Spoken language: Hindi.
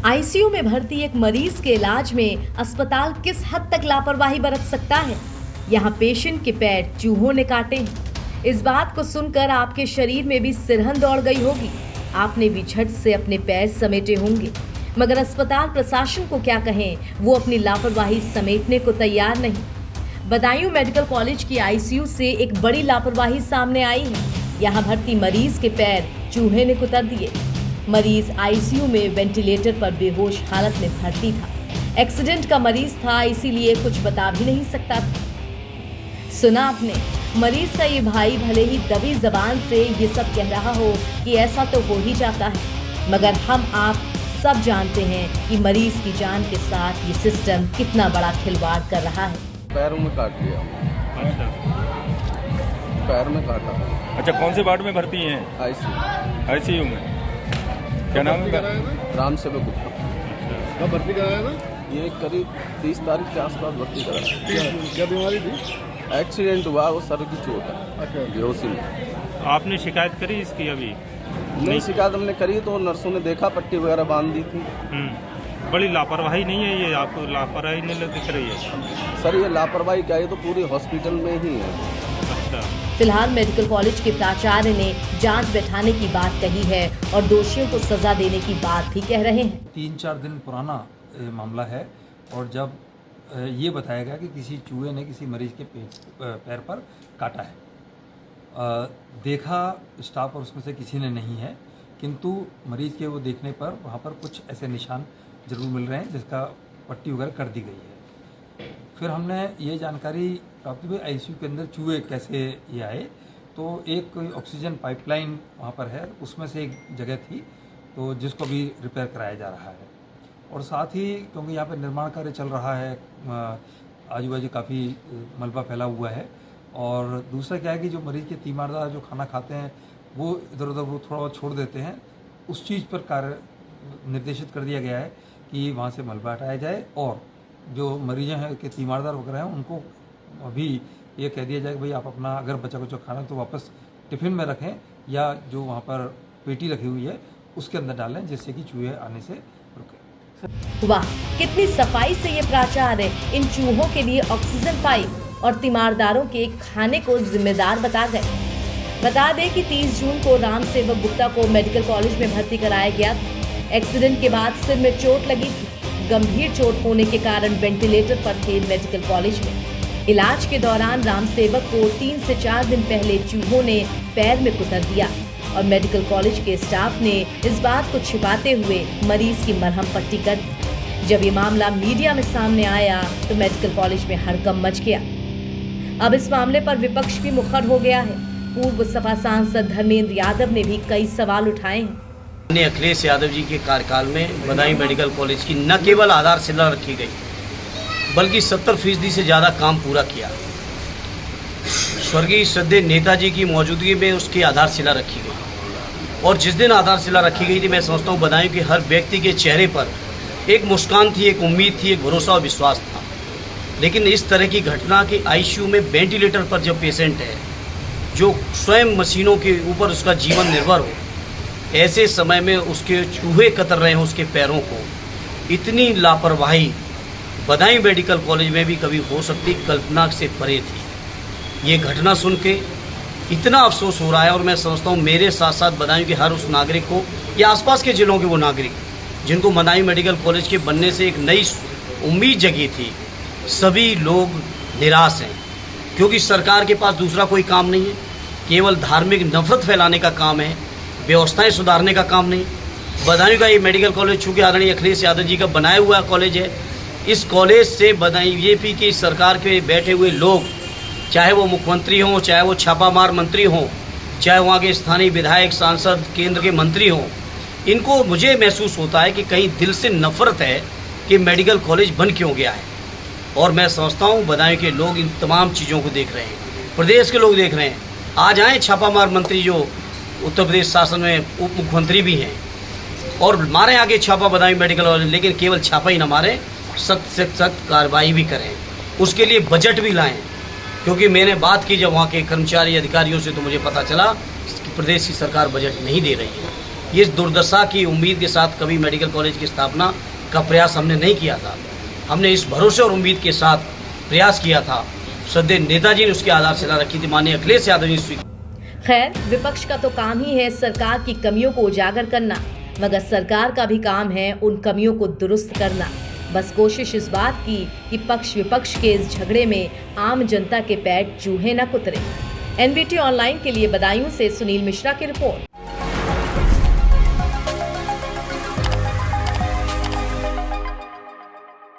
आईसीयू में भर्ती एक मरीज के इलाज में अस्पताल किस हद तक लापरवाही बरत सकता है। यहाँ पेशेंट के पैर चूहों ने काटे हैं। इस बात को सुनकर आपके शरीर में भी सिरहन दौड़ गई होगी। आपने भी झट से अपने पैर समेटे होंगे, मगर अस्पताल प्रशासन को क्या कहें, वो अपनी लापरवाही समेटने को तैयार नहीं। बदायूं मेडिकल कॉलेज की आईसीयू से एक बड़ी लापरवाही सामने आई है। यहाँ भर्ती मरीज के पैर चूहे ने कुतर दिए। मरीज आईसीयू में वेंटिलेटर पर बेहोश हालत में भर्ती था। एक्सीडेंट का मरीज था, इसीलिए कुछ बता भी नहीं सकता था। सुना आपने, मरीज का ये भाई भले ही दबी जबान से ये सब कह रहा हो कि ऐसा तो हो ही जाता है, मगर हम आप सब जानते हैं कि मरीज की जान के साथ ये सिस्टम कितना बड़ा खिलवाड़ कर रहा है। पैरों में काट लिया। अच्छा, पैर में काटा। अच्छा, कौन से वार्ड में भर्ती हैं? आईसीयू में। क्या नाम है? राम सेवक गुप्ता। कब भर्ती कराया था? ये करीब 30 तारीख के आसपास भर्ती कराया। क्या बीमारी थी? एक्सीडेंट हुआ, वो सर की चोट है, अच्छा, बेहोशी में। आपने शिकायत करी इसकी अभी? नहीं, शिकायत हमने करी तो नर्सों ने देखा, पट्टी वगैरह बांध दी थी। बड़ी लापरवाही नहीं है ये? आपको लापरवाही नहीं दिख रही है? सर ये लापरवाही क्या है, तो पूरी हॉस्पिटल में ही है। अच्छा, फिलहाल मेडिकल कॉलेज के प्राचार्य ने जांच बैठाने की बात कही है और दोषियों को सजा देने की बात भी कह रहे हैं। 3-4 दिन पुराना मामला है और जब ये बताया गया कि किसी चूहे ने किसी मरीज के पैर पर काटा है। देखा स्टाफ और उसमें से किसी ने नहीं है, किंतु मरीज के वो देखने पर वहाँ पर कुछ ऐसे निशान जरूर मिल रहे हैं जिसका पट्टी वगैरह कर दी गई है। फिर हमने ये जानकारी प्राप्त हुई आईसीयू के अंदर चूहे कैसे ये आए, तो एक ऑक्सीजन पाइपलाइन वहाँ पर है, उसमें से एक जगह थी तो जिसको भी रिपेयर कराया जा रहा है। और साथ ही क्योंकि यहाँ पर निर्माण कार्य चल रहा है, आजू बाजू काफ़ी मलबा फैला हुआ है, और दूसरा क्या है कि जो मरीज़ के तीमारदार जो खाना खाते हैं वो इधर उधर वो थोड़ा बहुत छोड़ देते हैं। उस चीज़ पर कार्य निर्देशित कर दिया गया है कि वहाँ से मलबा हटाया जाए और जो मरीज हैं के तीमारदार वगैरह हैं उनको अभी ये कह दिया जाए कि भाई आप अपना अगर बचा कुछ खाना तो वापस टिफ़िन में रखें या जो वहाँ पर पेटी रखी हुई है उसके अंदर डालें, जिससे कि चूहे आने से रुके। वाह, कितनी सफाई से ये प्राचार्य इन चूहों के लिए ऑक्सीजन पाइप और तीमारदारों के खाने को जिम्मेदार बता गए। बता दें कि 30 जून को राम सेवक गुप्ता को मेडिकल कॉलेज में भर्ती कराया गया था। एक्सीडेंट के बाद सिर में चोट लगी थी। गंभीर चोट होने के कारण वेंटिलेटर पर थे मेडिकल कॉलेज में। इलाज के दौरान राम सेवक को 3 से 4 दिन पहले चूहों ने पैर में कुतर दिया और मेडिकल कॉलेज के स्टाफ ने इस बात को छिपाते हुए मरीज की मरहम पट्टी कर दी। जब ये मामला मीडिया में सामने आया तो मेडिकल कॉलेज में हड़कंप मच गया। अब इस मामले पर विपक्ष भी मुखर हो गया है। पूर्व सपा सांसद धर्मेंद्र यादव ने भी कई सवाल उठाए हैं। अखिलेश यादव जी के कार्यकाल में बदायूं मेडिकल कॉलेज की न केवल आधारशिला रखी गई बल्कि 70% से ज़्यादा काम पूरा किया। स्वर्गीय श्रद्धेय नेताजी की मौजूदगी में उसकी आधारशिला रखी गई और जिस दिन आधारशिला रखी गई थी, मैं समझता हूँ बदायूं के हर व्यक्ति के चेहरे पर एक मुस्कान थी, एक उम्मीद थी, एक भरोसा और विश्वास था। लेकिन इस तरह की घटना कि आईसीयू में वेंटिलेटर पर जब पेशेंट है जो स्वयं मशीनों के ऊपर उसका जीवन निर्भर हो, ऐसे समय में उसके चूहे कतर रहे हों उसके पैरों को, इतनी लापरवाही बदायूं मेडिकल कॉलेज में भी कभी हो सकती कल्पना से परे थी। ये घटना सुन के इतना अफसोस हो रहा है और मैं समझता हूँ मेरे साथ साथ बदायूं के हर उस नागरिक को या आसपास के जिलों के वो नागरिक जिनको बदायूं मेडिकल कॉलेज के बनने से एक नई उम्मीद जगी थी, सभी लोग निराश हैं क्योंकि सरकार के पास दूसरा कोई काम नहीं है, केवल धार्मिक नफरत फैलाने का काम है, व्यवस्थाएं सुधारने का काम नहीं। बदायूं का ये मेडिकल कॉलेज चूँकि आदरणीय अखिलेश यादव जी का बनाया हुआ कॉलेज है, इस कॉलेज से बदायूं बीजेपी की सरकार के बैठे हुए लोग, चाहे वो मुख्यमंत्री हों, चाहे वो छापामार मंत्री हों, चाहे वहाँ के स्थानीय विधायक, सांसद, केंद्र के मंत्री हों, इनको मुझे महसूस होता है कि कहीं दिल से नफरत है कि मेडिकल कॉलेज बन क्यों गया है। और मैं समझता हूँ बदायूं के लोग इन तमाम चीज़ों को देख रहे हैं, प्रदेश के लोग देख रहे हैं। आज आए छापामार मंत्री जो उत्तर प्रदेश शासन में उप मुख्यमंत्री भी हैं और मारें आगे छापा बदायूं मेडिकल कॉलेज, लेकिन केवल छापा ही ना मारें, सख्त से सख्त कार्रवाई भी करें, उसके लिए बजट भी लाएं। क्योंकि मैंने बात की जब वहाँ के कर्मचारी अधिकारियों से तो मुझे पता चला कि प्रदेश की सरकार बजट नहीं दे रही है। ये दुर्दशा की उम्मीद के साथ कभी मेडिकल कॉलेज की स्थापना का प्रयास हमने नहीं किया था। हमने इस भरोसे और उम्मीद के साथ प्रयास किया था। श्रद्धेय नेताजी ने उसकी आधारशिला रखी थी, माननीय अखिलेश यादव जी। खैर, विपक्ष का तो काम ही है सरकार की कमियों को उजागर करना, मगर सरकार का भी काम है उन कमियों को दुरुस्त करना। बस कोशिश इस बात की कि पक्ष विपक्ष के इस झगड़े में आम जनता के पैर चूहे न कुतरे। NBT ऑनलाइन के लिए बदायूं से सुनील मिश्रा की रिपोर्ट।